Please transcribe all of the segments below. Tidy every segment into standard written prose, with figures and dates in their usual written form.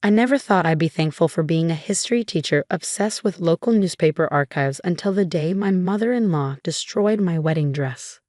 I never thought I'd be thankful for being a history teacher obsessed with local newspaper archives until the day my mother-in-law destroyed my wedding dress.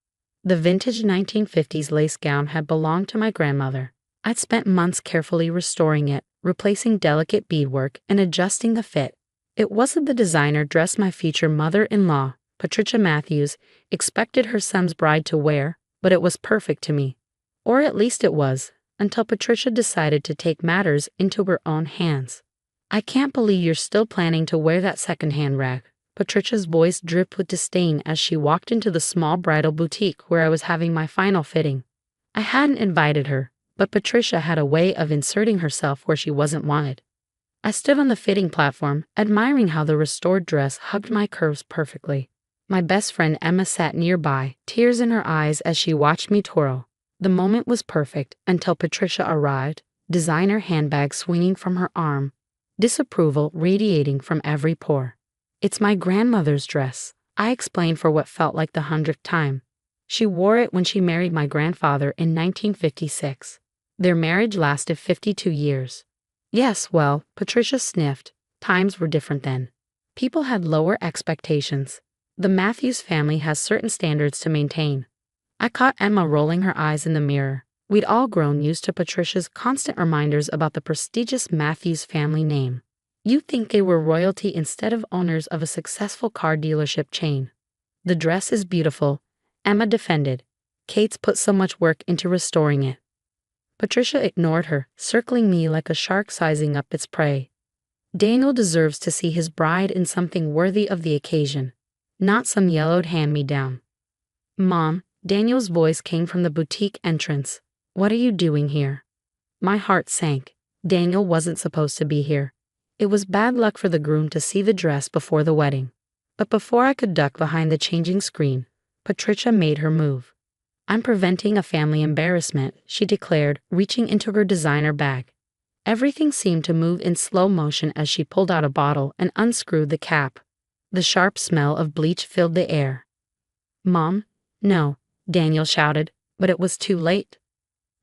The vintage 1950s lace gown had belonged to my grandmother. I'd spent months carefully restoring it, replacing delicate beadwork and adjusting the fit. It wasn't the designer dress my future mother-in-law, Patricia Matthews, expected her son's bride to wear, but it was perfect to me. Or at least it was, until Patricia decided to take matters into her own hands. "I can't believe you're still planning to wear that secondhand rag." Patricia's voice dripped with disdain as she walked into the small bridal boutique where I was having my final fitting. I hadn't invited her, but Patricia had a way of inserting herself where she wasn't wanted. I stood on the fitting platform, admiring how the restored dress hugged my curves perfectly. My best friend Emma sat nearby, tears in her eyes as she watched me twirl. The moment was perfect until Patricia arrived, designer handbag swinging from her arm, disapproval radiating from every pore. "It's my grandmother's dress," I explained for what felt like the 100th time. "She wore it when she married my grandfather in 1956. Their marriage lasted 52 years. Yes, well, Patricia sniffed. Times were different then. People had lower expectations. The Matthews family has certain standards to maintain. I caught Emma rolling her eyes in the mirror. We'd all grown used to Patricia's constant reminders about the prestigious Matthews family name. You'd think they were royalty instead of owners of a successful car dealership chain. "The dress is beautiful," Emma defended. "Kate's put so much work into restoring it." Patricia ignored her, circling me like a shark sizing up its prey. "Daniel deserves to see his bride in something worthy of the occasion, not some yellowed hand-me-down." "Mom," Daniel's voice came from the boutique entrance. "What are you doing here?" My heart sank. Daniel wasn't supposed to be here. It was bad luck for the groom to see the dress before the wedding. But before I could duck behind the changing screen, Patricia made her move. "I'm preventing a family embarrassment," she declared, reaching into her designer bag. Everything seemed to move in slow motion as she pulled out a bottle and unscrewed the cap. The sharp smell of bleach filled the air. "Mom, no," Daniel shouted, but it was too late.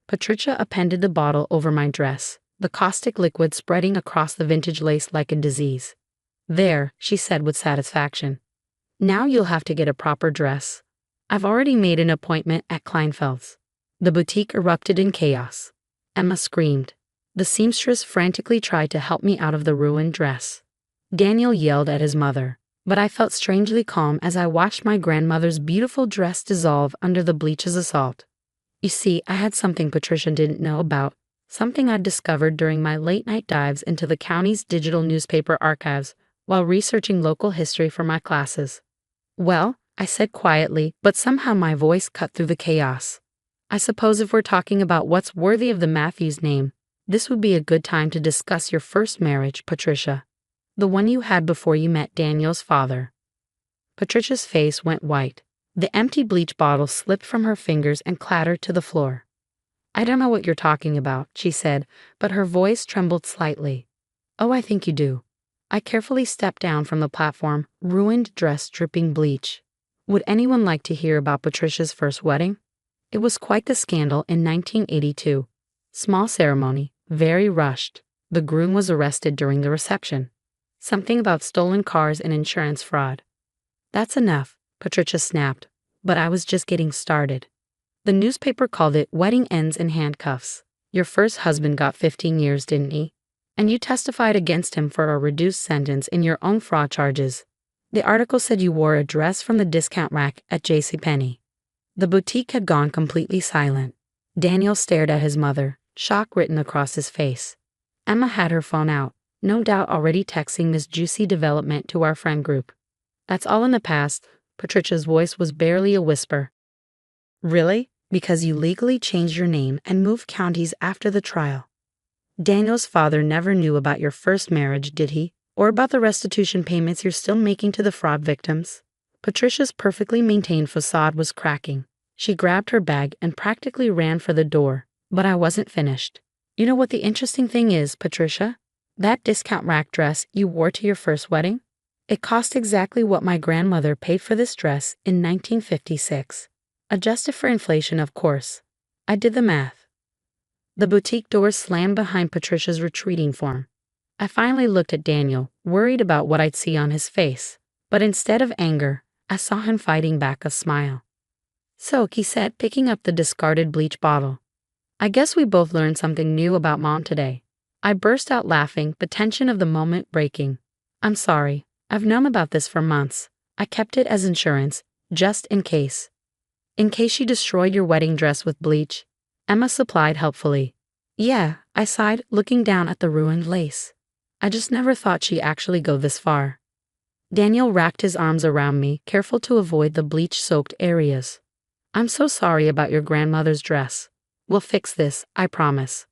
Patricia appended the bottle over my dress, the caustic liquid spreading across the vintage lace like a disease. "There," she said with satisfaction. "Now you'll have to get a proper dress. I've already made an appointment at Kleinfeld's." The boutique erupted in chaos. Emma screamed. The seamstress frantically tried to help me out of the ruined dress. Daniel yelled at his mother, but I felt strangely calm as I watched my grandmother's beautiful dress dissolve under the bleach's assault. You see, I had something Patricia didn't know about, something I'd discovered during my late-night dives into the county's digital newspaper archives while researching local history for my classes. "Well," I said quietly, but somehow my voice cut through the chaos. "I suppose if we're talking about what's worthy of the Matthews name, this would be a good time to discuss your first marriage, Patricia. The one you had before you met Daniel's father." Patricia's face went white. The empty bleach bottle slipped from her fingers and clattered to the floor. "I don't know what you're talking about," she said, but her voice trembled slightly. "Oh, I think you do." I carefully stepped down from the platform, ruined dress dripping bleach. Would anyone like to hear about Patricia's first wedding? It was quite the scandal in 1982. Small ceremony, very rushed. The groom was arrested during the reception. Something about stolen cars and insurance fraud. "That's enough," Patricia snapped, but I was just getting started. "The newspaper called it wedding ends in handcuffs. Your first husband got 15 years, didn't he? And you testified against him for a reduced sentence in your own fraud charges. The article said you wore a dress from the discount rack at JCPenney." The boutique had gone completely silent. Daniel stared at his mother, shock written across his face. Emma had her phone out, no doubt already texting this juicy development to our friend group. "That's all in the past." Patricia's voice was barely a whisper. "Really? Because you legally changed your name and moved counties after the trial. Daniel's father never knew about your first marriage, did he? Or about the restitution payments you're still making to the fraud victims?" Patricia's perfectly maintained facade was cracking. She grabbed her bag and practically ran for the door, but I wasn't finished. "You know what the interesting thing is, Patricia? That discount rack dress you wore to your first wedding? It cost exactly what my grandmother paid for this dress in 1956. Adjusted for inflation, of course. I did the math. The boutique door slammed behind Patricia's retreating form. I finally looked at Daniel, worried about what I'd see on his face. But instead of anger, I saw him fighting back a smile. "So," he said, picking up the discarded bleach bottle. "I guess we both learned something new about Mom today." I burst out laughing, the tension of the moment breaking. "I'm sorry. I've known about this for months. I kept it as insurance, just in case." "In case she destroyed your wedding dress with bleach," Emma supplied helpfully. "Yeah," I sighed, looking down at the ruined lace. "I just never thought she'd actually go this far." Daniel wrapped his arms around me, careful to avoid the bleach-soaked areas. "I'm so sorry about your grandmother's dress. We'll fix this, I promise."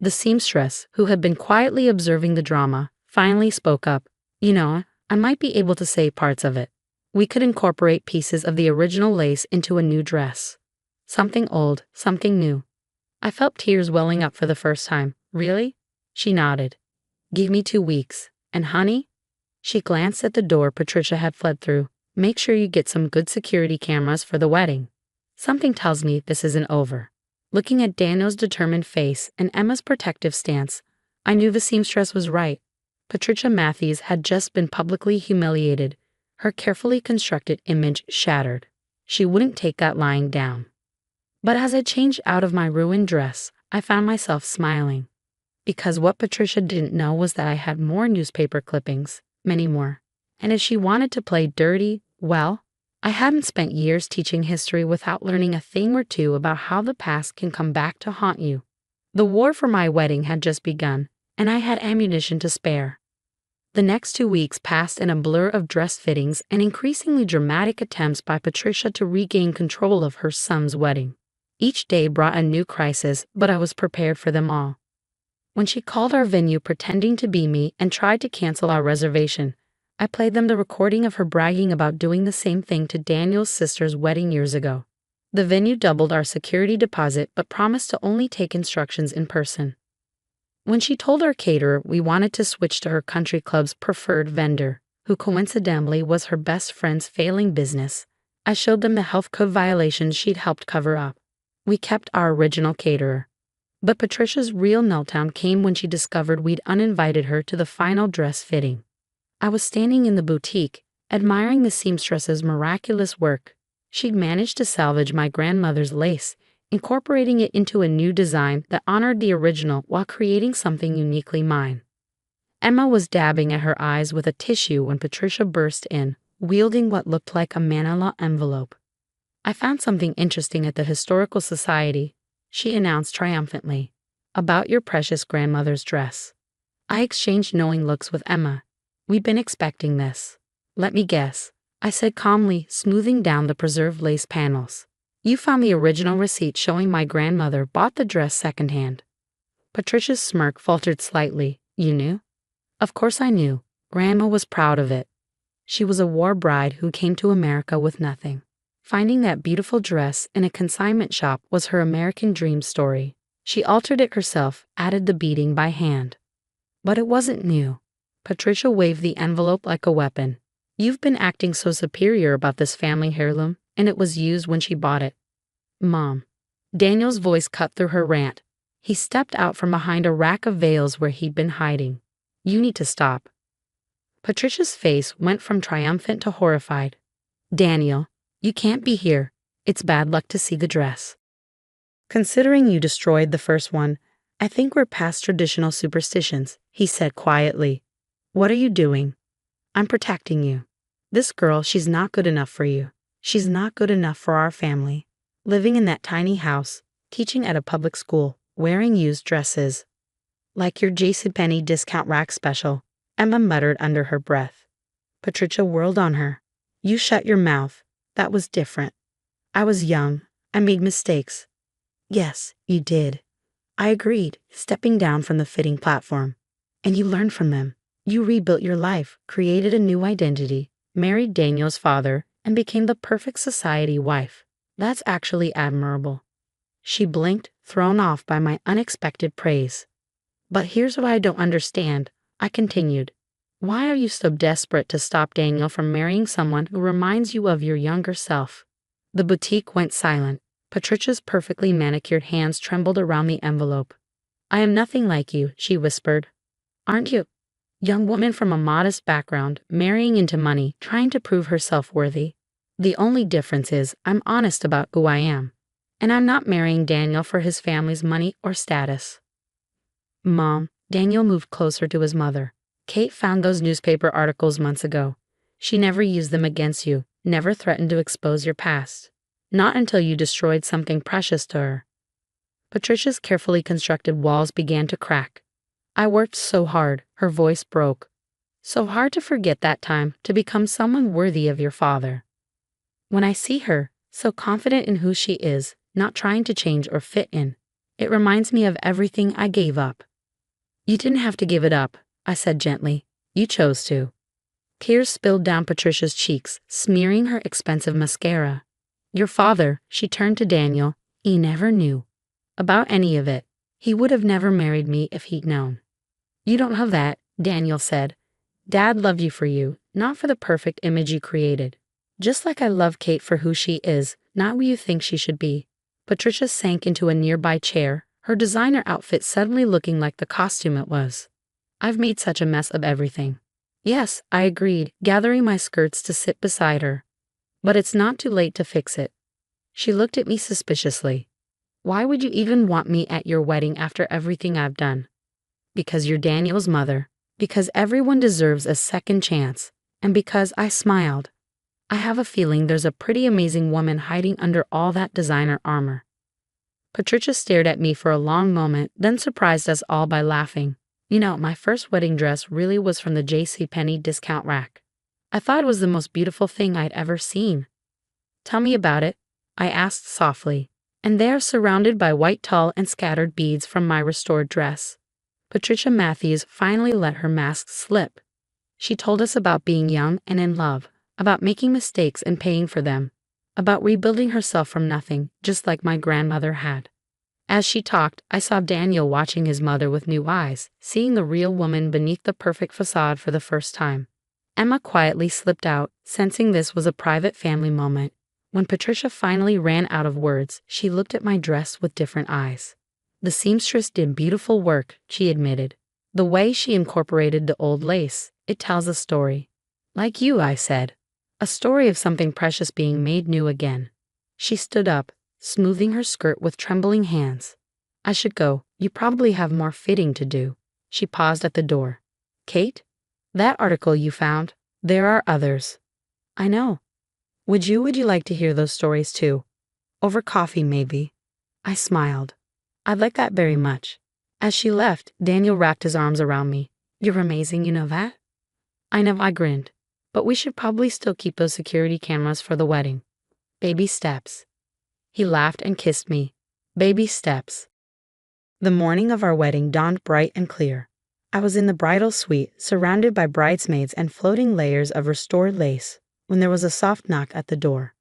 The seamstress, who had been quietly observing the drama, finally spoke up. "You know, I might be able to save parts of it. We could incorporate pieces of the original lace into a new dress. Something old, something new." I felt tears welling up for the first time. "Really?" She nodded. "Give me 2 weeks. And honey?" She glanced at the door Patricia had fled through. "Make sure you get some good security cameras for the wedding. Something tells me this isn't over." Looking at Daniel's determined face and Emma's protective stance, I knew the seamstress was right. Patricia Matthews had just been publicly humiliated, her carefully constructed image shattered. She wouldn't take that lying down. But as I changed out of my ruined dress, I found myself smiling. Because what Patricia didn't know was that I had more newspaper clippings, many more. And if she wanted to play dirty, well, I hadn't spent years teaching history without learning a thing or two about how the past can come back to haunt you. The war for my wedding had just begun, and I had ammunition to spare. The next 2 weeks passed in a blur of dress fittings and increasingly dramatic attempts by Patricia to regain control of her son's wedding. Each day brought a new crisis, but I was prepared for them all. When she called our venue pretending to be me and tried to cancel our reservation, I played them the recording of her bragging about doing the same thing to Daniel's sister's wedding years ago. The venue doubled our security deposit but promised to only take instructions in person. When she told our caterer we wanted to switch to her country club's preferred vendor, who coincidentally was her best friend's failing business, I showed them the health code violations she'd helped cover up. We kept our original caterer. But Patricia's real meltdown came when she discovered we'd uninvited her to the final dress fitting. I was standing in the boutique, admiring the seamstress's miraculous work. She'd managed to salvage my grandmother's lace, incorporating it into a new design that honored the original while creating something uniquely mine. Emma was dabbing at her eyes with a tissue when Patricia burst in, wielding what looked like a manila envelope. "I found something interesting at the Historical Society," she announced triumphantly, "about your precious grandmother's dress." I exchanged knowing looks with Emma. "We've been expecting this." "Let me guess," I said calmly, smoothing down the preserved lace panels. "You found the original receipt showing my grandmother bought the dress secondhand." Patricia's smirk faltered slightly. "You knew?" "Of course I knew. Grandma was proud of it. She was a war bride who came to America with nothing. Finding that beautiful dress in a consignment shop was her American dream story. She altered it herself, added the beading by hand. But it wasn't new." Patricia waved the envelope like a weapon. "You've been acting so superior about this family heirloom, and it was used when she bought it." "Mom." Daniel's voice cut through her rant. He stepped out from behind a rack of veils where he'd been hiding. "You need to stop." Patricia's face went from triumphant to horrified. "Daniel, you can't be here. It's bad luck to see the dress. Considering you destroyed the first one, I think we're past traditional superstitions," he said quietly. "What are you doing?" "I'm protecting you. This girl, she's not good enough for you. She's not good enough for our family. Living in that tiny house, teaching at a public school, wearing used dresses. Like your JCPenney discount rack special," Emma muttered under her breath. Patricia whirled on her. "You shut your mouth. That was different. I was young. I made mistakes." "Yes, you did." I agreed, stepping down from the fitting platform. "And you learned from them. You rebuilt your life, created a new identity, married Daniel's father, and became the perfect society wife. That's actually admirable." She blinked, thrown off by my unexpected praise. "But here's what I don't understand," I continued. "Why are you so desperate to stop Daniel from marrying someone who reminds you of your younger self?" The boutique went silent. Patricia's perfectly manicured hands trembled around the envelope. I am nothing like you, she whispered. Aren't you? Young woman from a modest background, marrying into money, trying to prove herself worthy. The only difference is I'm honest about who I am. And I'm not marrying Daniel for his family's money or status. Mom, Daniel moved closer to his mother. Kate found those newspaper articles months ago. She never used them against you, never threatened to expose your past. Not until you destroyed something precious to her. Patricia's carefully constructed walls began to crack. I worked so hard, her voice broke. So hard to forget that time, to become someone worthy of your father. When I see her, so confident in who she is, not trying to change or fit in, it reminds me of everything I gave up. You didn't have to give it up, I said gently. You chose to. Tears spilled down Patricia's cheeks, smearing her expensive mascara. Your father, she turned to Daniel, he never knew about any of it. He would have never married me if he'd known. You don't have that, Daniel said. Dad loved you for you, not for the perfect image you created. Just like I love Kate for who she is, not what you think she should be. Patricia sank into a nearby chair, her designer outfit suddenly looking like the costume it was. I've made such a mess of everything. Yes, I agreed, gathering my skirts to sit beside her. But it's not too late to fix it. She looked at me suspiciously. Why would you even want me at your wedding after everything I've done? Because you're Daniel's mother, because everyone deserves a second chance, and because I smiled. I have a feeling there's a pretty amazing woman hiding under all that designer armor. Patricia stared at me for a long moment, then surprised us all by laughing. You know, my first wedding dress really was from the JCPenney discount rack. I thought it was the most beautiful thing I'd ever seen. Tell me about it, I asked softly. And there, surrounded by white tulle and scattered beads from my restored dress, Patricia Matthews finally let her mask slip. She told us about being young and in love, about making mistakes and paying for them, about rebuilding herself from nothing, just like my grandmother had. As she talked, I saw Daniel watching his mother with new eyes, seeing the real woman beneath the perfect facade for the first time. Emma quietly slipped out, sensing this was a private family moment. When Patricia finally ran out of words, she looked at my dress with different eyes. The seamstress did beautiful work, she admitted. The way she incorporated the old lace, it tells a story. Like you, I said. A story of something precious being made new again. She stood up, smoothing her skirt with trembling hands. I should go. You probably have more fitting to do. She paused at the door. Kate? That article you found. There are others. I know. Would you like to hear those stories too? Over coffee, maybe. I smiled. I'd like that very much. As she left, Daniel wrapped his arms around me. You're amazing, you know that? I know, I grinned. But we should probably still keep those security cameras for the wedding. Baby steps. He laughed and kissed me. Baby steps. The morning of our wedding dawned bright and clear. I was in the bridal suite, surrounded by bridesmaids and floating layers of restored lace, when there was a soft knock at the door.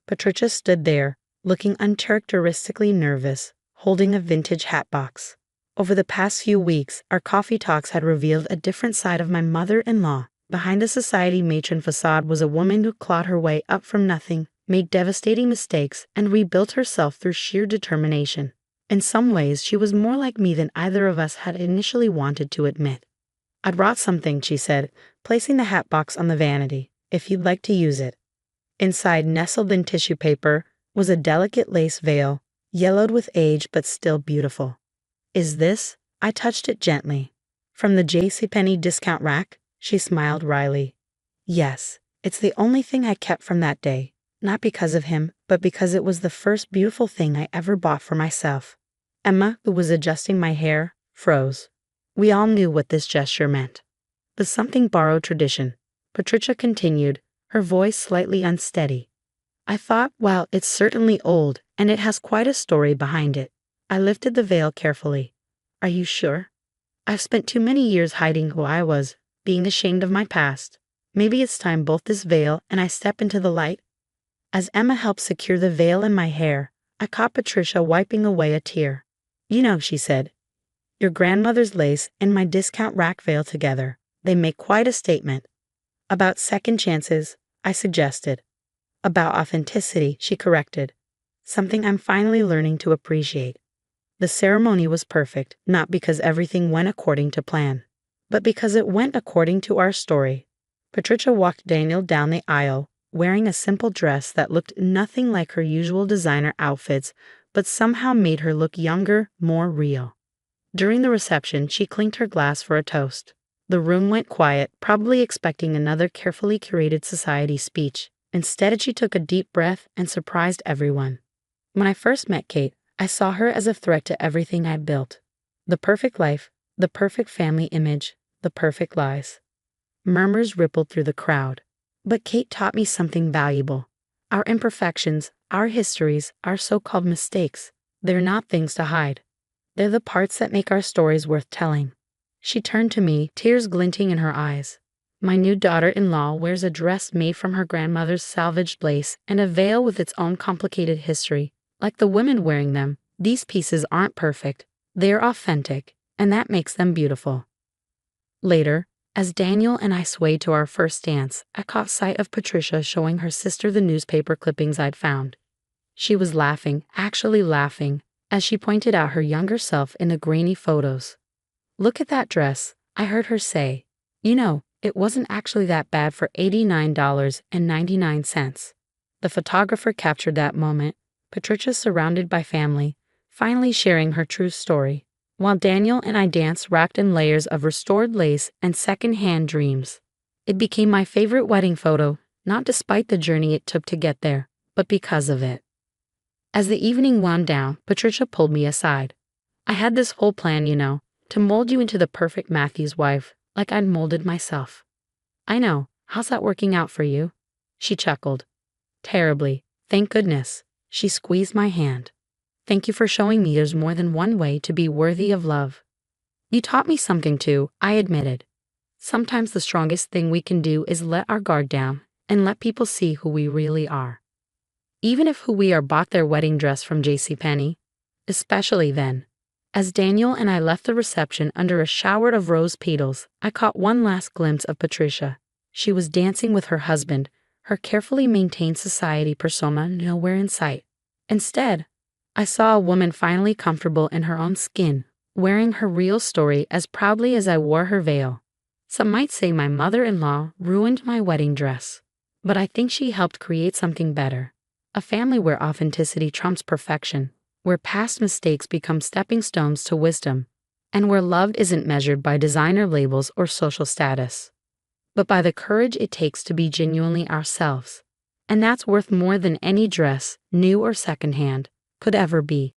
Patricia stood there, looking uncharacteristically nervous, holding a vintage hat box. Over the past few weeks, our coffee talks had revealed a different side of my mother-in-law. Behind the society matron facade was a woman who clawed her way up from nothing, made devastating mistakes, and rebuilt herself through sheer determination. In some ways, she was more like me than either of us had initially wanted to admit. I brought something, she said, placing the hat box on the vanity, if you'd like to use it. Inside, nestled in tissue paper, was a delicate lace veil, yellowed with age but still beautiful. Is this? I touched it gently. From the JCPenney discount rack? She smiled wryly. Yes, it's the only thing I kept from that day. Not because of him, but because it was the first beautiful thing I ever bought for myself. Emma, who was adjusting my hair, froze. We all knew what this gesture meant. The something borrowed tradition. Patricia continued, her voice slightly unsteady. I thought, well, it's certainly old, and it has quite a story behind it. I lifted the veil carefully. Are you sure? I've spent too many years hiding who I was, being ashamed of my past. Maybe it's time both this veil and I step into the light. As Emma helped secure the veil in my hair, I caught Patricia wiping away a tear. You know, she said, your grandmother's lace and my discount rack veil together, they make quite a statement. About second chances, I suggested. About authenticity, she corrected. Something I'm finally learning to appreciate. The ceremony was perfect, not because everything went according to plan, but because it went according to our story. Patricia walked Daniel down the aisle, wearing a simple dress that looked nothing like her usual designer outfits, but somehow made her look younger, more real. During the reception, she clinked her glass for a toast. The room went quiet, probably expecting another carefully curated society speech. Instead, she took a deep breath and surprised everyone. When I first met Kate, I saw her as a threat to everything I'd built. The perfect life, the perfect family image, the perfect lies. Murmurs rippled through the crowd. But Kate taught me something valuable. Our imperfections, our histories, our so-called mistakes, they're not things to hide. They're the parts that make our stories worth telling. She turned to me, tears glinting in her eyes. My new daughter-in-law wears a dress made from her grandmother's salvaged lace and a veil with its own complicated history. Like the women wearing them, these pieces aren't perfect. They're authentic, and that makes them beautiful. Later, as Daniel and I swayed to our first dance, I caught sight of Patricia showing her sister the newspaper clippings I'd found. She was laughing, actually laughing, as she pointed out her younger self in the grainy photos. "Look at that dress," I heard her say. "You know, it wasn't actually that bad for $89.99. The photographer captured that moment, Patricia surrounded by family, finally sharing her true story, while Daniel and I danced wrapped in layers of restored lace and second-hand dreams. It became my favorite wedding photo, not despite the journey it took to get there, but because of it. As the evening wound down, Patricia pulled me aside. "I had this whole plan, to mold you into the perfect Matthews wife, like I'd molded myself." "I know. How's that working out for you?" She chuckled. "Terribly. Thank goodness." She squeezed my hand. "Thank you for showing me there's more than one way to be worthy of love." "You taught me something too," I admitted. "Sometimes the strongest thing we can do is let our guard down and let people see who we really are. Even if who we are bought their wedding dress from JCPenney. Especially then." As Daniel and I left the reception under a shower of rose petals, I caught one last glimpse of Patricia. She was dancing with her husband, her carefully maintained society persona nowhere in sight. Instead, I saw a woman finally comfortable in her own skin, wearing her real story as proudly as I wore her veil. Some might say my mother-in-law ruined my wedding dress, but I think she helped create something better. A family where authenticity trumps perfection, where past mistakes become stepping stones to wisdom, and where love isn't measured by designer labels or social status, but by the courage it takes to be genuinely ourselves. And that's worth more than any dress, new or secondhand, could ever be.